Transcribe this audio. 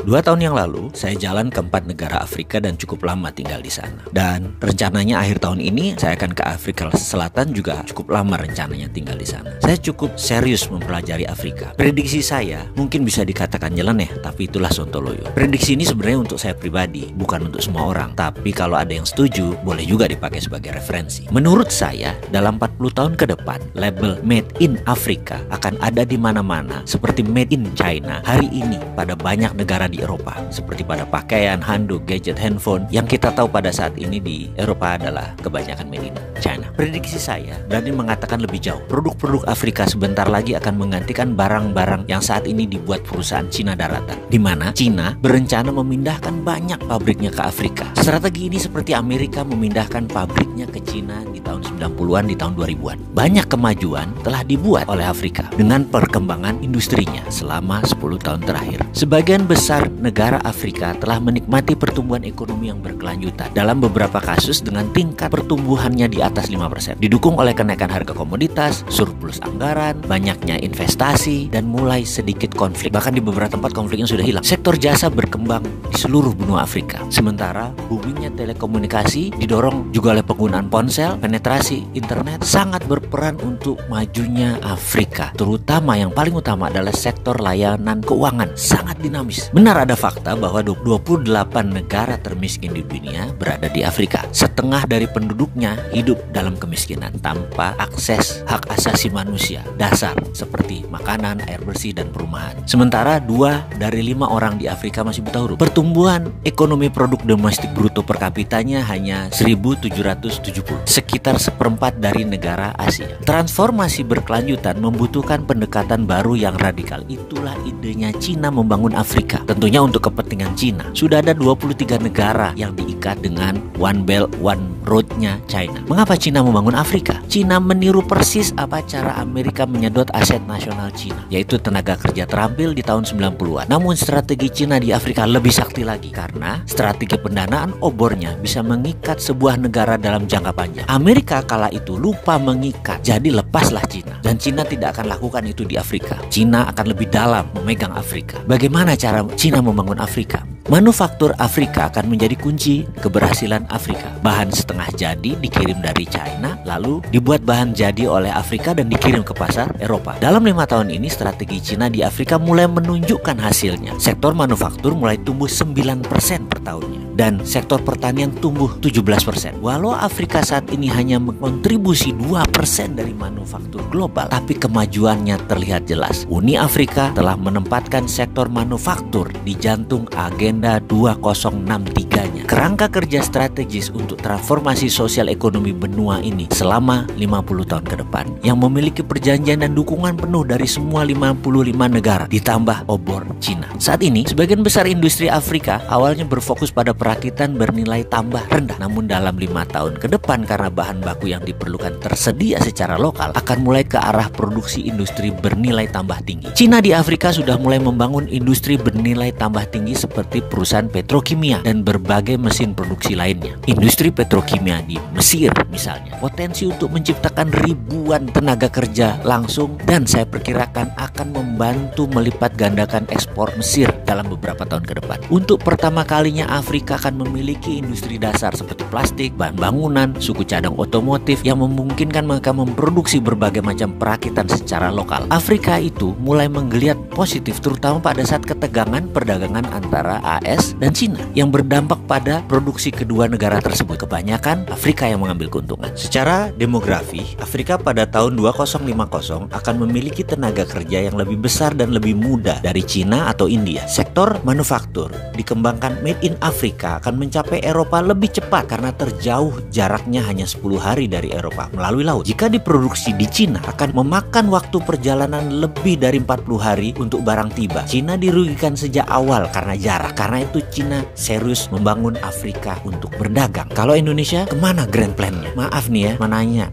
2 tahun yang lalu, saya jalan ke 4 negara Afrika dan cukup lama tinggal di sana. Dan rencananya akhir tahun ini, saya akan ke Afrika Selatan juga cukup lama rencananya tinggal di sana. Saya cukup serius mempelajari Afrika. Prediksi saya mungkin bisa dikatakan nyeleneh, tapi itulah sontoloyo. Prediksi ini sebenarnya untuk saya pribadi, bukan untuk semua orang. Tapi kalau ada yang setuju, boleh juga dipakai sebagai referensi. Menurut saya, dalam 40 tahun ke depan, label Made in Afrika akan ada di mana-mana, seperti Made in China hari ini pada banyak negara di Eropa, seperti pada pakaian, handuk, gadget, handphone. Yang kita tahu pada saat ini di Eropa adalah kebanyakan Made in China. Prediksi saya berani mengatakan lebih jauh. Produk-produk Afrika sebentar lagi akan menggantikan barang-barang yang saat ini dibuat perusahaan Cina daratan, di mana Cina berencana memindahkan banyak pabriknya ke Afrika. Strategi ini seperti Amerika memindahkan pabriknya ke Cina di tahun 90-an, di tahun 2000-an. Banyak kemajuan telah dibuat oleh Afrika dengan perkembangan industrinya selama 10 tahun terakhir. Sebagian besar negara Afrika telah menikmati pertumbuhan ekonomi yang berkelanjutan, dalam beberapa kasus dengan tingkat pertumbuhannya di atas 5%, didukung oleh kenaikan harga komoditas, surplus anggaran, banyaknya investasi, dan mulai sedikit konflik. Bahkan di beberapa tempat konfliknya sudah hilang. Sektor jasa berkembang di seluruh benua Afrika. Sementara boomingnya telekomunikasi didorong juga oleh penggunaan ponsel. Penetrasi internet sangat berperan untuk majunya Afrika. Terutama yang paling utama adalah sektor layanan keuangan, sangat dinamis. Benar ada fakta bahwa 28 negara termiskin di dunia berada di Afrika. Setengah dari penduduknya hidup dalam kemiskinan tanpa akses hak asasi manusia dasar seperti makanan, air bersih, dan perumahan. Sementara 2 dari 5 orang di Afrika masih buta huruf. Pertumbuhan ekonomi produk domestik bruto per kapitanya hanya 1.770, sekitar seperempat dari negara Asia. Transformasi berkelanjutan membutuhkan pendekatan baru yang radikal. Itulah idenya Cina membangun Afrika. Tentunya untuk kepentingan Cina. Sudah ada 23 negara yang diikat dengan One Belt One Road-nya China. Mengapa Cina membangun Afrika? Cina meniru persis apa cara Amerika menyedot aset nasional Cina, yaitu tenaga kerja terampil di tahun 90-an. Namun strategi Cina di Afrika lebih sakti lagi, karena strategi pendanaan obornya bisa mengikat sebuah negara dalam jangka panjang. Amerika kala itu lupa mengikat, jadi lepaslah Cina. Dan Cina tidak akan lakukan itu di Afrika. Cina akan lebih dalam memegang Afrika. Bagaimana cara Cina membangun Afrika? Manufaktur Afrika akan menjadi kunci keberhasilan Afrika. Bahan setengah jadi dikirim dari China, lalu dibuat bahan jadi oleh Afrika dan dikirim ke pasar Eropa. Dalam 5 tahun ini, strategi Cina di Afrika mulai menunjukkan hasilnya. Sektor manufaktur mulai tumbuh 9% per tahunnya, dan sektor pertanian tumbuh 17%. Walau Afrika saat ini hanya mengontribusi 2% dari manufaktur global, tapi kemajuannya terlihat jelas. Uni Afrika telah menempatkan sektor manufaktur di jantung agenda 2063-nya. Kerangka kerja strategis untuk transformasi sosial ekonomi benua ini selama 50 tahun ke depan, yang memiliki perjanjian dan dukungan penuh dari semua 55 negara, ditambah obor Cina. Saat ini, sebagian besar industri Afrika awalnya berfokus pada perakitan bernilai tambah rendah. Namun dalam 5 tahun ke depan, karena bahan baku yang diperlukan tersedia secara lokal, akan mulai ke arah produksi industri bernilai tambah tinggi. Cina di Afrika sudah mulai membangun industri bernilai tambah tinggi seperti perusahaan petrokimia dan berbagai mesin produksi lainnya. Industri petrokimia di Mesir misalnya, potensi untuk menciptakan ribuan tenaga kerja langsung, dan saya perkirakan akan membantu melipat gandakan ekspor Mesir dalam beberapa tahun ke depan. Untuk pertama kalinya Afrika akan memiliki industri dasar seperti plastik, bahan bangunan, suku cadang otomotif yang memungkinkan mereka memproduksi berbagai macam perakitan secara lokal. Afrika itu mulai menggeliat positif, terutama pada saat ketegangan perdagangan antara AS dan Cina yang berdampak pada produksi kedua negara tersebut. Kebanyakan Afrika yang mengambil keuntungan. Secara demografi, Afrika pada tahun 2050 akan memiliki tenaga kerja yang lebih besar dan lebih muda dari Cina atau India. Sektor manufaktur dikembangkan Made in Afrika akan mencapai Eropa lebih cepat karena terjauh jaraknya hanya 10 hari dari Eropa melalui laut. Jika diproduksi di Cina, akan memakan waktu perjalanan lebih dari 40 hari untuk barang tiba. Cina dirugikan sejak awal karena jarak. Karena itu Cina serius membangun Afrika untuk berdagang. Kalau Indonesia, kemana grand plan-nya? Maaf nih ya, menanya.